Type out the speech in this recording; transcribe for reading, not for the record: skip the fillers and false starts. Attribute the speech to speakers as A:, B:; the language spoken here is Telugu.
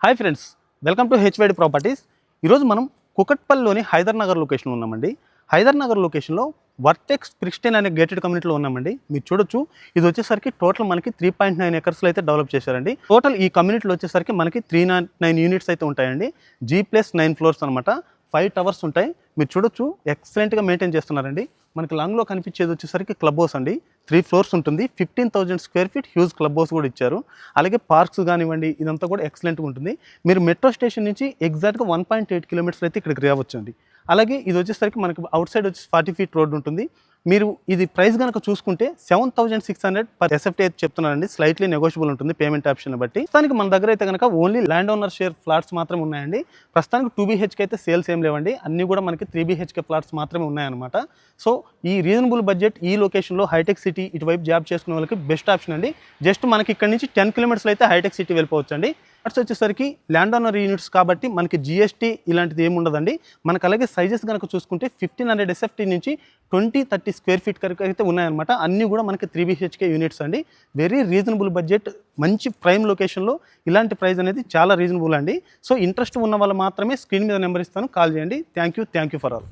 A: Hi friends, welcome to HYD properties. ఈరోజు మనం కుకట్పల్లిలోని హైదర్ నగర్ లొకేషన్లో ఉన్నామండి. హైదర్ నగర్ లొకేషన్లో వర్టెక్స్ క్రిస్టియన్ అనే గేటెడ్ కమ్యూనిటీలో ఉన్నామండి. మీరు చూడొచ్చు, ఇది వచ్చేసరికి టోటల్ మనకి 3.9 ఎకర్స్లో అయితే డెవలప్ చేశారండి. టోటల్ ఈ కమ్యూనిటీలో వచ్చేసరికి మనకి 309 యూనిట్స్ అయితే ఉంటాయండి. G+9 ఫ్లోర్స్ అనమాట. 5 టవర్స్ ఉంటాయి. మీరు చూడొచ్చు, ఎక్సలెంట్గా మెయింటైన్ చేస్తున్నారండి. మనకి లాంగ్లో కనిపించేది వచ్చేసరికి క్లబ్ హౌస్ అండి. 3 ఫ్లోర్స్ ఉంటుంది. 15,000 square feet huge club house కూడా ఇచ్చారు. అలాగే పార్క్స్ కానివ్వండి, ఇదంతా కూడా ఎక్సలెంట్గా ఉంటుంది. మీరు మెట్రో స్టేషన్ నుంచి ఎగ్జాక్ట్గా 1.8 కిలోమీటర్స్ అయితే ఇక్కడికి రావచ్చండి. అలాగే ఇది వచ్చేసరికి మనకి అవుట్ సైడ్ వచ్చి 40 ఫీట్ రోడ్ ఉంటుంది. మీరు ఇది ప్రైస్ కనుక చూసుకుంటే 7,600 పర్ ఎస్ఎఫ్టీ అయితే చెప్తున్నారండి. స్లైట్లీ నెగోషియబుల్ ఉంటుంది పేమెంట్ ఆప్షన్ బట్టి. ప్రస్తుతానికి మన దగ్గర అయితే కనుక only land owner share flats మాత్రమే ఉన్నాయండి. ప్రస్తుతానికి 2 BHK అయితే సేల్స్ ఏం లేవండి. అన్నీ కూడా మనకి 3 BHK ఫ్లాట్స్ మాత్రమే ఉన్నాయన్నమాట. సో ఈ రీజనబుల్ బడ్జెట్ ఈ లొకేషన్లో హైటెక్ సిటీ ఇటువైపు జాబ్ చేసుకునే వాళ్ళకి బెస్ట్ ఆప్షన్ అండి. జస్ట్ మనకి ఇక్కడ నుంచి 10 కిలోమీటర్స్ అయితే హైటెక్ సిటీ వెళ్ళిపోవచ్చు అండి. ఫ్లాట్స్ వచ్చేసరికి ల్యాండ్ ఓనర్ యూనిట్స్ కాబట్టి మనకి GST ఇలాంటిది ఏమి ఉండదండి. మనకు అలాగే సైజెస్ కనుక చూసుకుంటే 1500 SFT నుంచి 20-30 స్క్వేర్ ఫీట్ వరకు అయితే ఉన్నాయన్నమాట. అన్నీ కూడా మనకి 3 BHK యూనిట్స్ అండి. వెరీ రీజనబుల్ బడ్జెట్, మంచి ప్రైమ్ లొకేషన్లో ఇలాంటి ప్రైస్ అనేది చాలా రీజనబుల్ అండి. సో ఇంట్రెస్ట్ ఉన్న వాళ్ళు మాత్రమే స్క్రీన్ మీద నెంబర్ ఇస్తాను, కాల్ చేయండి. Thank you for all.